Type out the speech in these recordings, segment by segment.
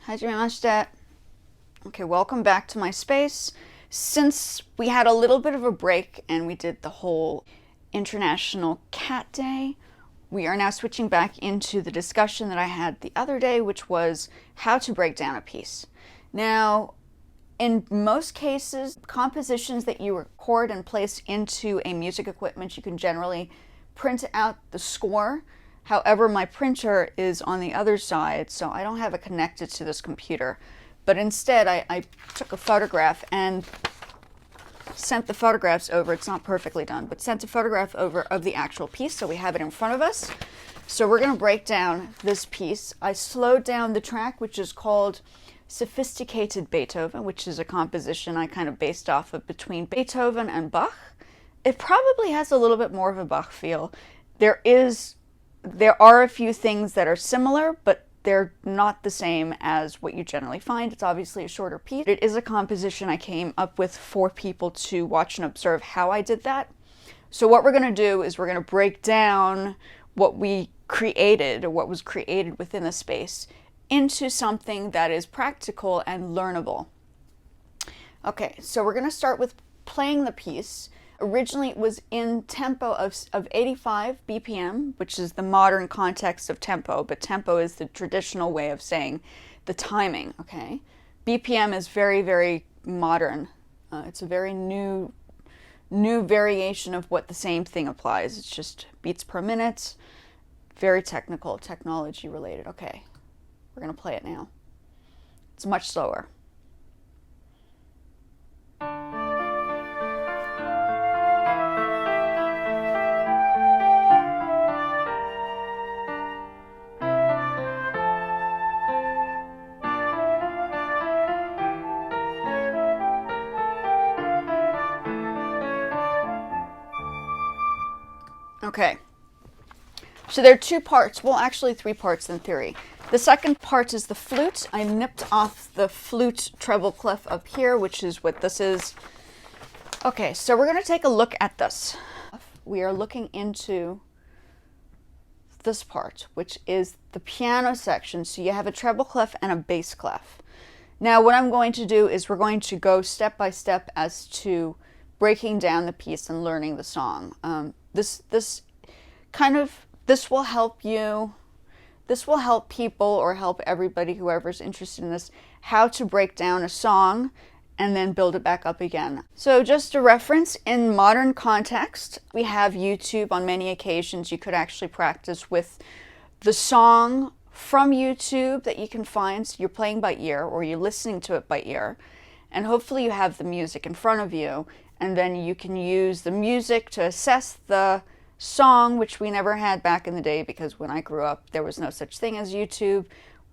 Hajimemashite. Okay, welcome back to my space. Since we had a little bit of a break and we did the whole International Cat Day, we are now switching back into the discussion that I had the other day, which was how to break down a piece. Now, in most cases, compositions that you record and place into a music equipment, you can generally print out the score. However, my printer is on the other side, so I don't have it connected to this computer. But instead, I took a photograph and sent the photographs over. It's not perfectly done, but sent a photograph over of the actual piece, so we have it in front of us. So we're going to break down this piece. I slowed down the track, which is called Sophisticated Beethoven, which is a composition I kind of based off of between Beethoven and Bach. It probably has a little bit more of a Bach feel. There are a few things that are similar, but they're not the same as what you generally find. It's obviously a shorter piece. It is a composition I came up with for people to watch and observe how I did that. So what we're going to do is we're going to break down what we created, or what was created within the space, into something that is practical and learnable. Okay, so we're going to start with playing the piece. Originally it was in tempo of 85 BPM, which is the modern context of tempo, but tempo is the traditional way of saying the timing, okay? BPM is very, very modern. It's a very new variation of what the same thing applies. It's just beats per minute, very technical, technology related. Okay, we're gonna play it now. It's much slower. Okay, so there are two parts, well actually three parts in theory. The second part is the flute. I nipped off the flute treble clef up here, which is what this is. Okay, so we're going to take a look at this. We are looking into this part, which is the piano section. So you have a treble clef and a bass clef. Now what I'm going to do is we're going to go step by step as to breaking down the piece and learning the song. This will help you, this will help people or help everybody, whoever's interested in this, how to break down a song and then build it back up again. So just a reference, in modern context, we have YouTube. On many occasions you could actually practice with the song from YouTube that you can find. So you're playing by ear or you're listening to it by ear, and hopefully you have the music in front of you, and then you can use the music to assess the song, which we never had back in the day, because when I grew up there was no such thing as YouTube.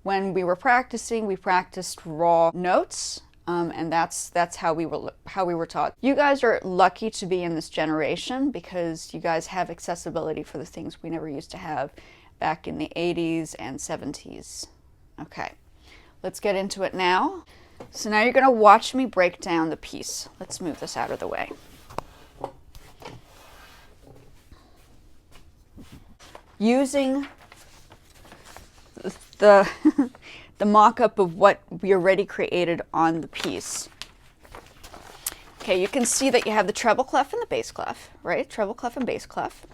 When we were practicing, we practiced raw notes, and that's how we were taught. You guys are lucky to be in this generation because you guys have accessibility for the things we never used to have back in the 80s and 70s. Okay, let's get into it now. So now you're going to watch me break down the piece. Let's move this out of the way. Using the mock-up of what we already created on the piece. Okay, you can see that you have the treble clef and the bass clef, right? Treble clef and bass clef.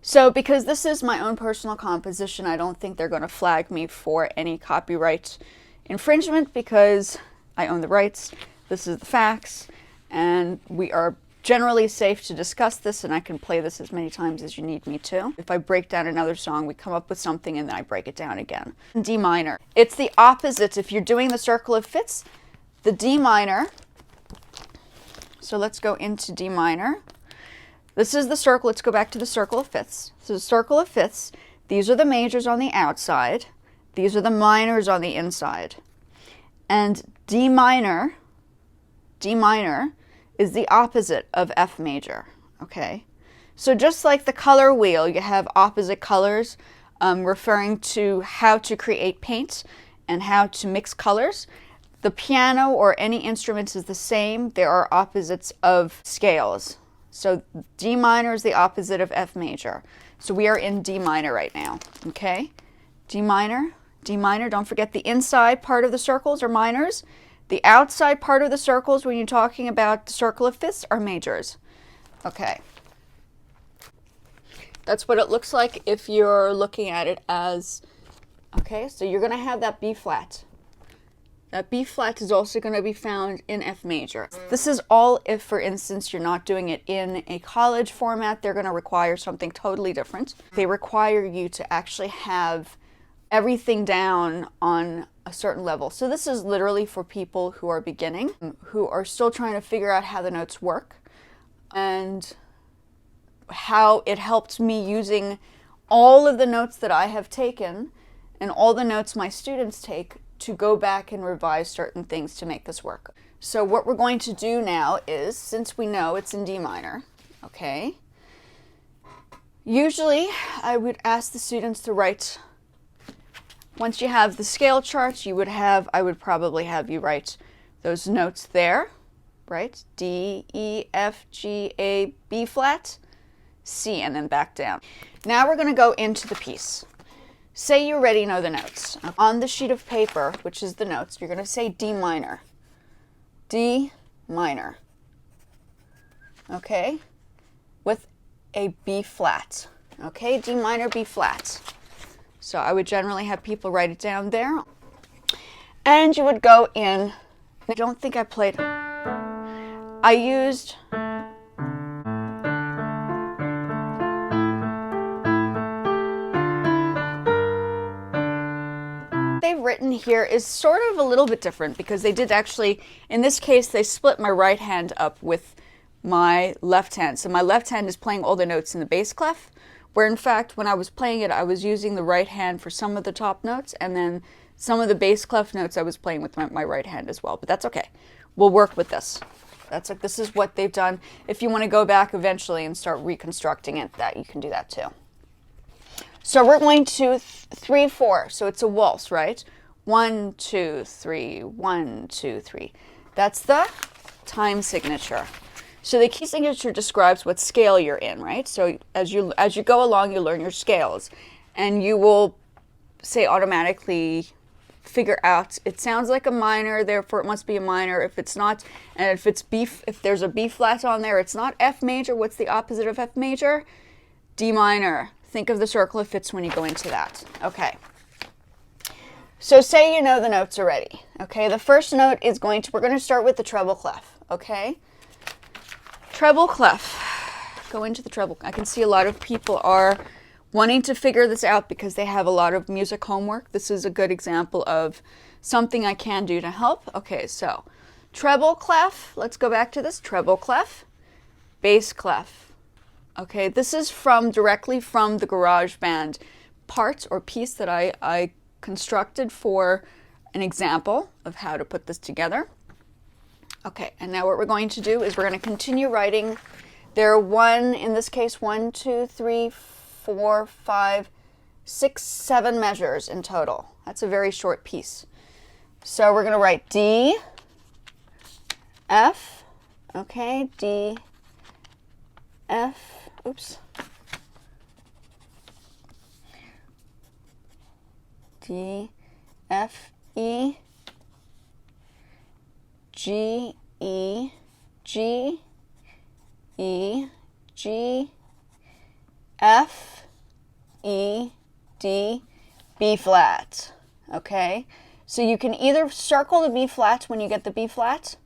So because this is my own personal composition, I don't think they're going to flag me for any copyright infringement because I own the rights. This is the facts, and we are generally safe to discuss this, and I can play this as many times as you need me to. If I break down another song, we come up with something and then I break it down again. D minor. It's the opposite. If you're doing the circle of fifths, the D minor. So let's go into D minor. This is the circle. Let's go back to the circle of fifths. So the circle of fifths, these are the majors on the outside. These are the minors on the inside. And D minor is the opposite of F major, okay? So just like the color wheel, you have opposite colors referring to how to create paint and how to mix colors. The piano or any instrument is the same. There are opposites of scales. So D minor is the opposite of F major. So we are in D minor right now, okay? D minor, D minor. Don't forget the inside part of the circles are minors. The outside part of the circles, when you're talking about the circle of fifths, are majors. Okay. That's what it looks like if you're looking at it as, okay, so you're going to have that B flat. That B flat is also going to be found in F major. This is all if, for instance, you're not doing it in a college format. They're going to require something totally different. They require you to actually have everything down on a certain level. So this is literally for people who are beginning, who are still trying to figure out how the notes work, and how it helped me using all of the notes that I have taken and all the notes my students take to go back and revise certain things to make this work. So what we're going to do now is, since we know it's in D minor, okay, usually I would ask the students to write, once you have the scale charts, I would probably have you write those notes there, right? D, E, F, G, A, B flat, C, and then back down. Now we're going to go into the piece. Say you already know the notes. On the sheet of paper, which is the notes, you're going to say D minor. D minor. Okay? With a B flat. Okay? D minor, B flat. So I would generally have people write it down there. And you would go in. I don't think I played. I used they've written here is sort of a little bit different, because they did actually, in this case, they split my right hand up with my left hand. So my left hand is playing all the notes in the bass clef, where in fact, when I was playing it, I was using the right hand for some of the top notes, and then some of the bass clef notes I was playing with my right hand as well, but that's okay. We'll work with this. This is what they've done. If you want to go back eventually and start reconstructing it, that you can do that too. So we're going to 3, 4. So it's a waltz, right? 1, 2, 3, 1, 2, 3. That's the time signature. So the key signature describes what scale you're in, right? So as you go along, you learn your scales, and you will say automatically figure out, it sounds like a minor, therefore it must be a minor. If it's not, and if there's a B flat on there, it's not F major. What's the opposite of F major? D minor. Think of the circle of fifths when you go into that. Okay. So say you know the notes already. Okay, the first note is we're going to start with the treble clef. Okay? Treble clef. Go into the treble. I can see a lot of people are wanting to figure this out because they have a lot of music homework. This is a good example of something I can do to help. Okay, so treble clef. Let's go back to this. Treble clef. Bass clef. Okay, this is directly from the GarageBand part or piece that I constructed for an example of how to put this together. Okay, and now what we're going to do is we're going to continue writing. There are in this case, 1, 2, 3, 4, 5, 6, 7 measures in total. That's a very short piece. So we're going to write D, F, okay, D, F, oops, D, F, E, G, E, G, E, G, F, E, D, B flat. Okay, so you can either circle the B flat when you get the B flat.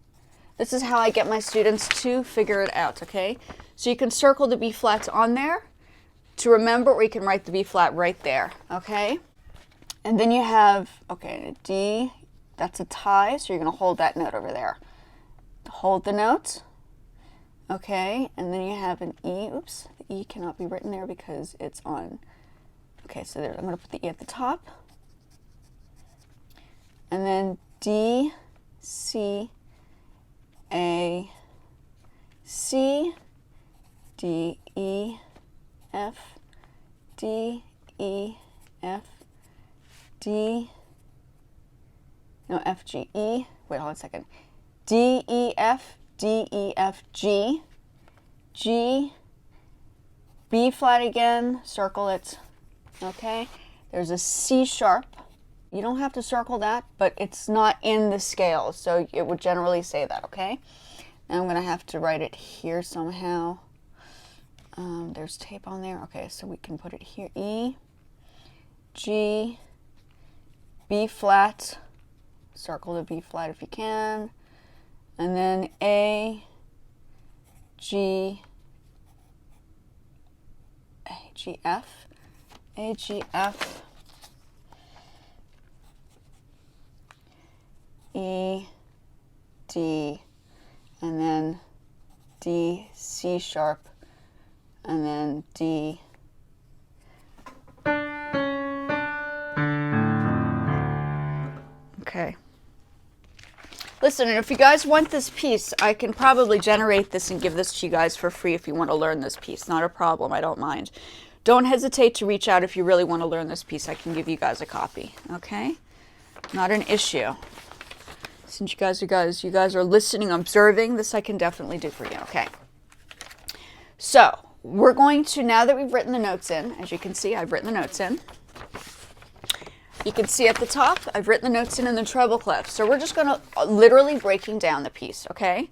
This is how I get my students to figure it out, okay? So you can circle the B flat on there to remember, or you can write the B flat right there, okay? And then you have, okay, a D, that's a tie, so you're going to hold that note over there. Hold the note, okay? And then you have an E, oops, the E cannot be written there because it's on, okay, so there, I'm going to put the E at the top. And then D, C, A, C, D, E, F, D, E, F, D, no, F, G, E, wait, hold on a second. D, E, F, D, E, F, G, G, B flat again, circle it, okay? There's a C sharp, You don't have to circle that, but it's not in the scale, so it would generally say that, okay? Now I'm going to have to write it here somehow. There's tape on there. Okay, so we can put it here. E, G, B flat. Circle the B flat if you can. And then A, G, F, A, G, F, E, D, and then D, C sharp, and then D. Okay. Listen, and if you guys want this piece, I can probably generate this and give this to you guys for free if you want to learn this piece. Not a problem. I don't mind. Don't hesitate to reach out if you really want to learn this piece. I can give you guys a copy. Okay? Not an issue. Since you guys are listening, observing, this I can definitely do for you. Okay. So, we're going to, now that we've written the notes in, as you can see, I've written the notes in. You can see at the top, I've written the notes in the treble clef. So we're just going to literally breaking down the piece, okay?